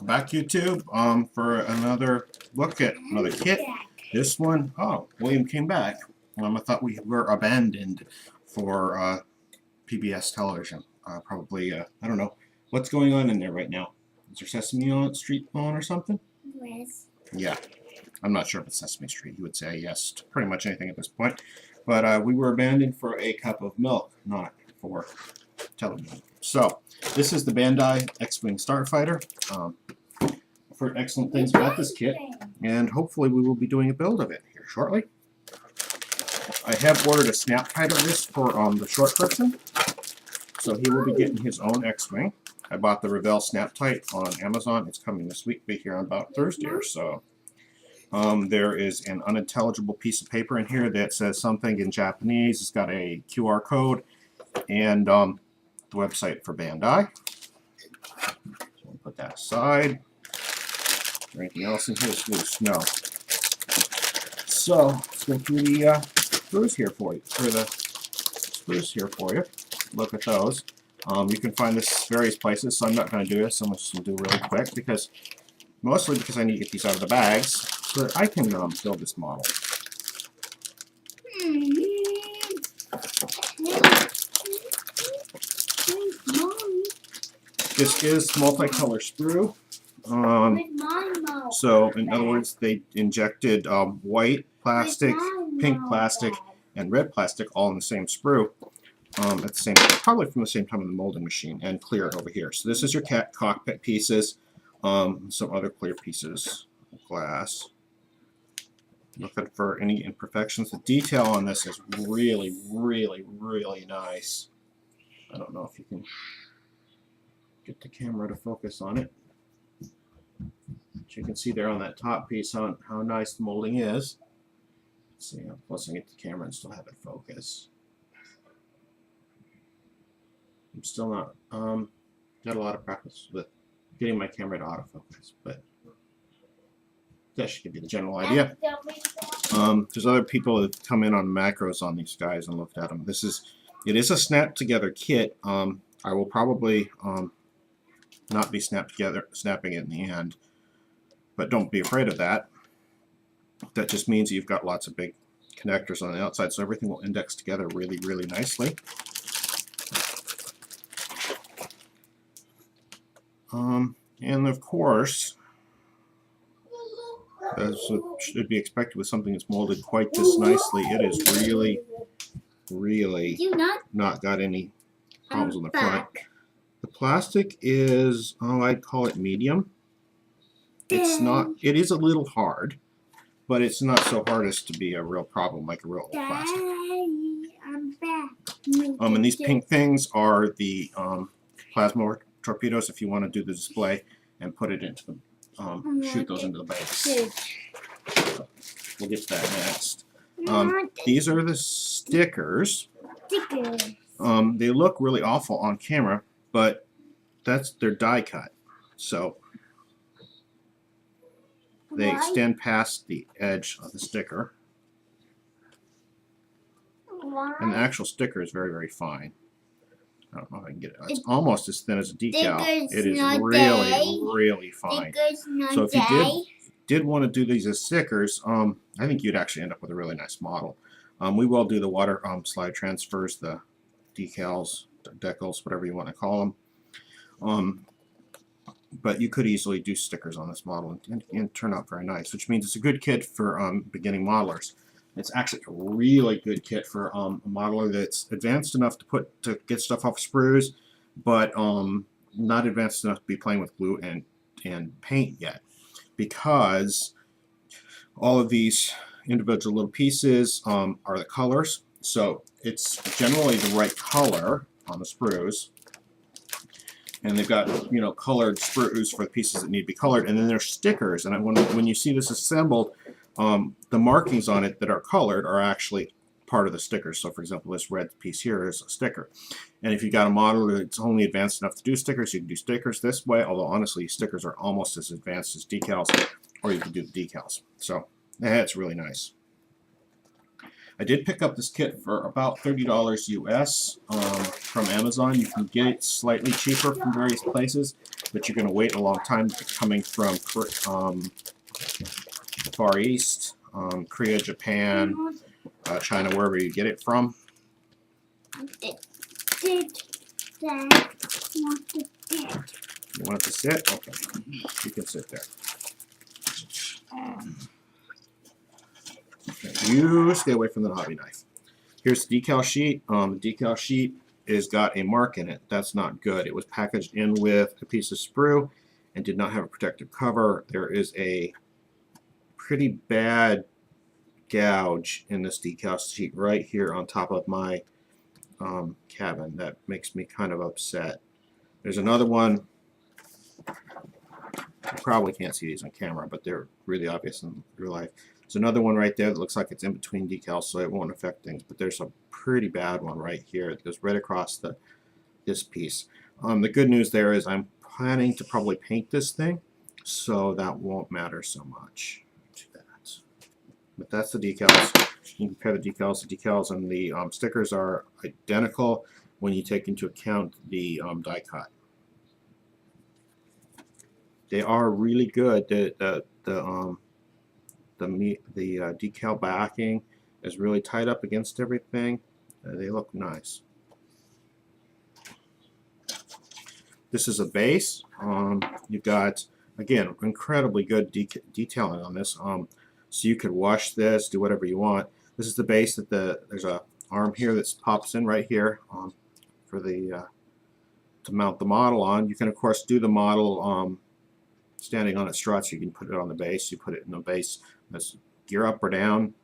back YouTube for another look at another kit. This one, oh, William came back. I thought we were abandoned for PBS television. Probably, I don't know. What's going on in there right now? Is there Sesame Street on or something? Yes. Yeah. I'm not sure if it's Sesame Street. He would say yes to pretty much anything at this point. But we were abandoned for a cup of milk, not for television. So, this is the BanDai X-wing Starfighter. I've heard excellent things about this kit, and hopefully we will be doing a build of it here shortly. I have ordered a snap tighter of this for the short person, so he will be getting his own X-wing. I bought the Revell snap tight on Amazon. It's coming this week, be here on about Thursday or so. There is an unintelligible piece of paper in here that says something in Japanese. It's got a QR code and the website for BanDai. So we'll put that aside. Is there anything else in here that's loose? No. So let's go through the screws here for you. Look at those. You can find this various places, so I'm not going to do this. I'm just going to do really quick mostly because I need to get these out of the bags so that I can build this model. This is multicolor sprue. So, in other words, they injected white plastic, pink plastic, and red plastic all in the same sprue at the same time, probably from the same time in the molding machine, and clear over here. So this is your cockpit pieces, some other clear pieces of glass. Looking for any imperfections. The detail on this is really, really, really nice. I don't know if you can get the camera to focus on it. But you can see there on that top piece how nice the molding is. Let's see how close I can get the camera and still have it focus. I'm still not got a lot of practice with getting my camera to autofocus, but that should give you the general idea. There's other people that come in on macros on these guys and looked at them. It is a snap together kit. I will probably not be snapping it in the end, but don't be afraid of that. That just means you've got lots of big connectors on the outside, so everything will index together really, really nicely. And of course, as should be expected with something that's molded quite this nicely, it is really, really not got any problems on the front. The plastic is, I'd call it medium. It's not, it is a little hard, but it's not so hard as to be a real problem like a real old plastic. I'm back. And these pink things are the plasma torpedoes if you want to do the display and put it into the, shoot those into the base. So we'll get to that next. These are the stickers. They look really awful on camera, but they're die cut. So they extend past the edge of the sticker. And the actual sticker is very, very fine. I don't know if I can get it. It's almost as thin as a decal. It is really, really fine. So if you did want to do these as stickers, I think you'd actually end up with a really nice model. We will do the water slide transfers, the decals, the decals, whatever you want to call them. But you could easily do stickers on this model and turn out very nice, which means it's a good kit for beginning modelers. It's actually a really good kit for a modeler that's advanced enough to get stuff off sprues, but not advanced enough to be playing with glue and paint yet, because all of these individual little pieces are the colors. So it's generally the right color on the sprues, and they've got colored sprues for the pieces that need to be colored, and then there's stickers. And when you see this assembled, the markings on it that are colored are actually part of the stickers. So for example, this red piece here is a sticker. And if you've got a model that's only advanced enough to do stickers, you can do stickers this way, although honestly stickers are almost as advanced as decals, or you can do the decals. So that's really nice. I did pick up this kit for about $30 US from Amazon. You can get it slightly cheaper from various places. but you're going to wait a long time coming from the Far East, Korea, Japan, China, wherever you get it from. Did Dad want to sit? You want it to sit? Okay, you can sit there. Okay. You stay away from the hobby knife. Here's the decal sheet. The decal sheet has got a mark in it. That's not good. It was packaged in with a piece of sprue and did not have a protective cover. There is a pretty bad gouge in this decal sheet right here on top of my cabin. That makes me kind of upset. There's another one. You probably can't see these on camera, but they're really obvious in real life. There's another one right there that looks like it's in between decals, so it won't affect things. But there's a pretty bad one right here. It goes right across this piece. The good news there is I'm planning to probably paint this thing, so that won't matter so much to that. But that's the decals. You can compare the decals. The decals and the stickers are identical when you take into account the die cut. They are really good. The decal backing is really tight up against everything. They look nice. This is a base. You've got, again, incredibly good detailing on this. So you could wash this, do whatever you want. This is the base that there's a arm here that pops in right here for the to mount the model on. You can of course do the model standing on its struts. You can put it on the base. You put it in the base. Let's gear up or down.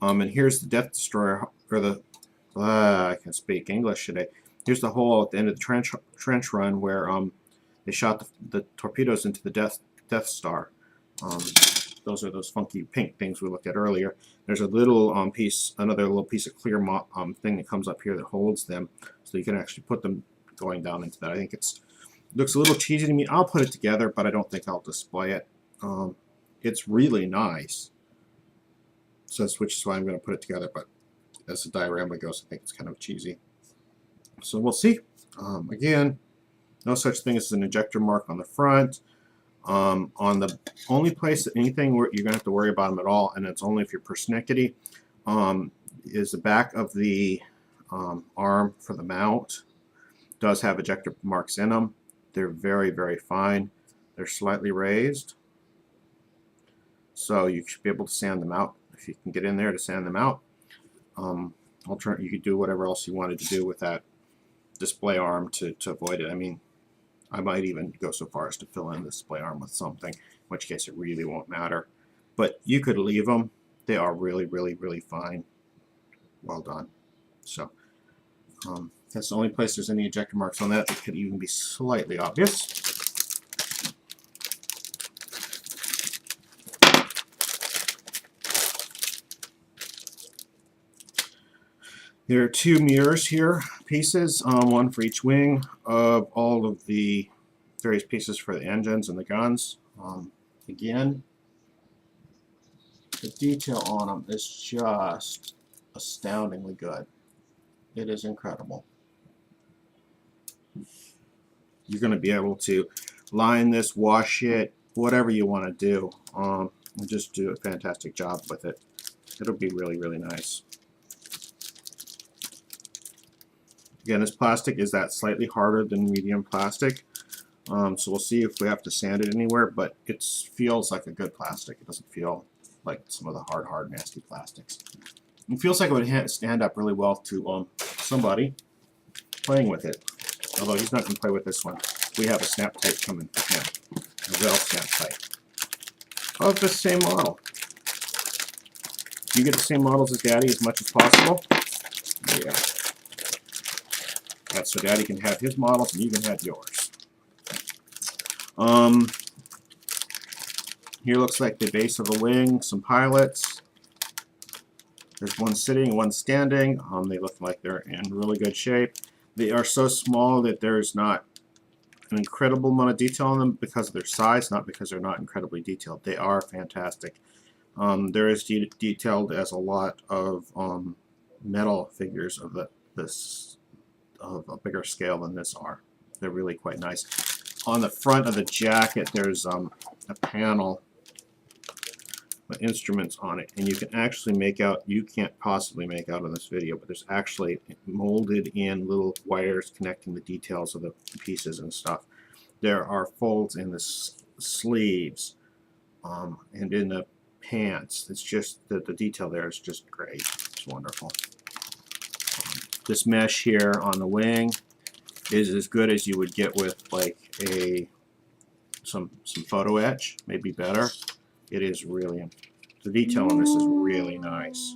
And here's the Death Destroyer, or the I can speak English today. Here's the hole at the end of the trench run where they shot the torpedoes into the Death Star. Those are those funky pink things we looked at earlier. There's a little another little piece of clear thing that comes up here that holds them, so you can actually put them going down into that. I think it looks a little cheesy to me. I'll put it together, but I don't think I'll display it. It's really nice, so which is why I'm going to put it together. But as the diorama goes, I think it's kind of cheesy. So we'll see. Again, no such thing as an ejector mark on the front. On the only place that anything you're going to have to worry about them at all, and it's only if you're persnickety, is the back of the arm for the mount. Does have ejector marks in them. They're very, very fine. They're slightly raised, so you should be able to sand them out if you can get in there to sand them out. You could do whatever else you wanted to do with that display arm to avoid it. I mean, I might even go so far as to fill in the display arm with something, in which case it really won't matter. But you could leave them. They are really, really, really fine. Well done. So that's the only place there's any ejector marks on that. It could even be slightly obvious. There are two mirrors here, pieces, one for each wing of all of the various pieces for the engines and the guns. Again, the detail on them is just astoundingly good. It is incredible. You're going to be able to line this, wash it, whatever you want to do, and just do a fantastic job with it. It'll be really, really nice. Again, this plastic is that slightly harder than medium plastic, so we'll see if we have to sand it anywhere, but it feels like a good plastic. It doesn't feel like some of the hard, nasty plastics. It feels like it would stand up really well to somebody playing with it, although he's not going to play with this one. We have a snap type coming for him, a real snap type of the same model. You get the same models as Daddy as much as possible. Yeah. That's so Daddy can have his models and you can have yours. Here looks like the base of a wing, some pilots. There's one sitting and one standing. They look like they're in really good shape. They are so small that there's not an incredible amount of detail on them because of their size, not because they're not incredibly detailed. They are fantastic. They're as detailed as a lot of metal figures of of a bigger scale than this are. They're really quite nice. on the front of the jacket, there's a panel with instruments on it, and you can actually make out, you can't possibly make out in this video, but there's actually molded in little wires connecting the details of the pieces and stuff. There are folds in the sleeves and in the pants. It's just the detail there is just great. It's wonderful. This mesh here on the wing is as good as you would get with like some photo etch, maybe better. It is really, the detail on this is really nice.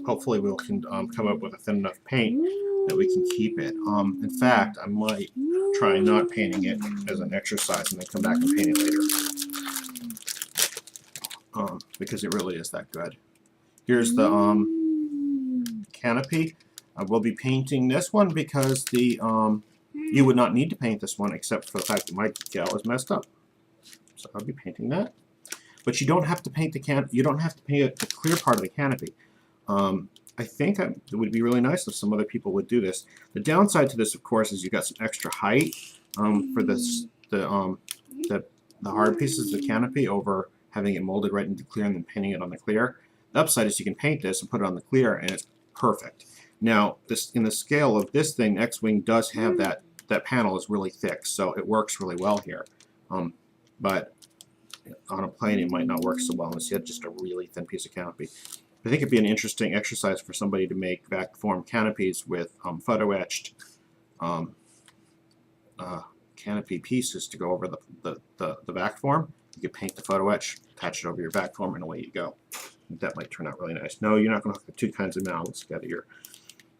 Hopefully we can come up with a thin enough paint that we can keep it. In fact, I might try not painting it as an exercise and then come back and paint it later. Because it really is that good. Here's the canopy. I will be painting this one because the you would not need to paint this one except for the fact that my decal is messed up. So I'll be painting that. But you don't have to paint the you don't have to paint the clear part of the canopy. I think it would be really nice if some other people would do this. The downside to this, of course, is you got some extra height for this the hard pieces of the canopy over having it molded right into clear and then painting it on the clear. The upside is you can paint this and put it on the clear and it's perfect. Now, this in the scale of this thing, X-wing does have that panel is really thick, so it works really well here. But on a plane, it might not work so well unless you had just a really thin piece of canopy. I think it'd be an interesting exercise for somebody to make back form canopies with photo etched canopy pieces to go over the back form. You could paint the photo etch, attach it over your back form, and away you go. That might turn out really nice. No, you're not going to hook the two kinds of mouths together.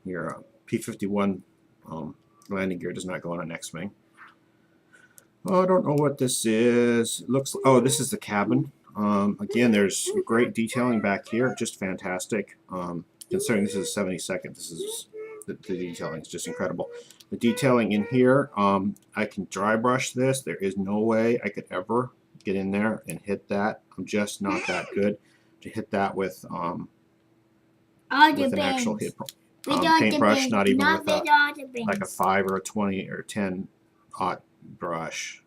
Your P-51 landing gear does not go on an X-wing. Oh, I don't know what this is. It looks. Oh, this is the cabin. Again, there's great detailing back here. Just fantastic. Considering this is a 72nd, this is the detailing is just incredible. The detailing in here, I can dry brush this. There is no way I could ever get in there and hit that. I'm just not that good to hit that with an actual paintbrush, not even with like a 5 or a 20 or 10 aught brush.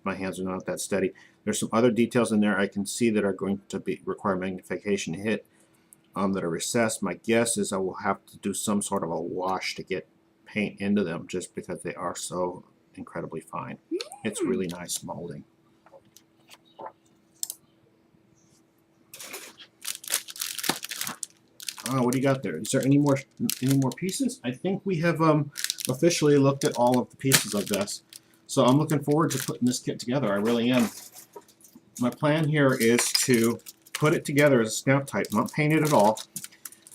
My hands are not that steady. There's some other details in there I can see that are going to require magnification to hit that are recessed. My guess is I will have to do some sort of a wash to get paint into them just because they are so incredibly fine. It's really nice molding. What do you got there? Is there any more pieces? I think we have officially looked at all of the pieces of this. So I'm looking forward to putting this kit together. I really am. My plan here is to put it together as a snap type, not paint it at all.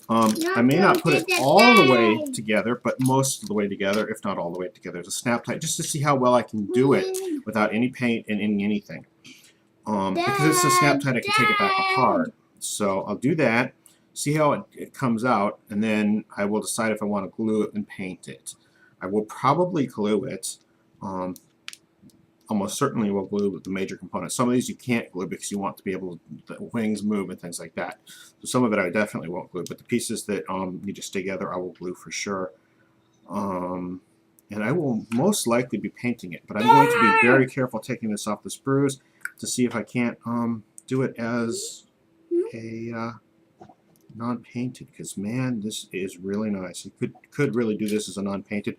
I may not put it all the way together, but most of the way together, if not all the way together, as a snap type, just to see how well I can do it without any paint and anything. Because it's a snap type, I can take it back apart. So I'll do that, see how it comes out, and then I will decide if I want to glue it and paint it. I will probably glue it. Almost certainly will glue the major components. Some of these you can't glue because you want to be able to, the wings move and things like that. So some of it I definitely won't glue, but the pieces that need to stay together I will glue for sure. And I will most likely be painting it, but I'm going to be very careful taking this off the sprues to see if I can't do it as a non-painted, because man, this is really nice. You could really do this as a non-painted.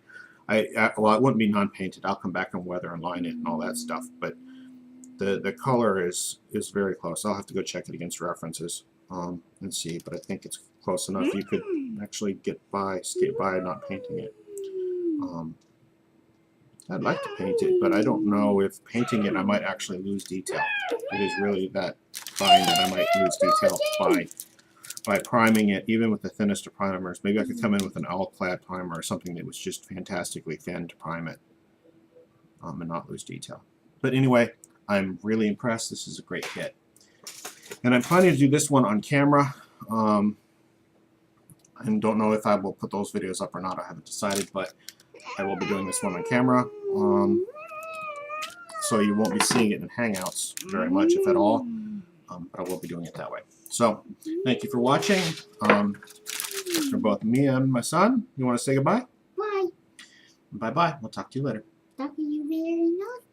Well, it wouldn't be non-painted. I'll come back and weather and line it and all that stuff. But the color is very close. I'll have to go check it against references and see. But I think it's close enough. You could actually skate by not painting it. I'd like to paint it, but I don't know if painting it I might actually lose detail. It is really that fine that I might lose detail by priming it, even with the thinnest of primers. Maybe I could come in with an all-clad primer or something that was just fantastically thin to prime it and not lose detail. But anyway, I'm really impressed. This is a great kit. And I'm planning to do this one on camera. And don't know if I will put those videos up or not. I haven't decided, but I will be doing this one on camera. So you won't be seeing it in Hangouts very much, if at all. But I will be doing it that way. So, thank you for watching. For both me and my son, you want to say goodbye? Bye. Bye-bye. We'll talk to you later. Papa, you very naughty.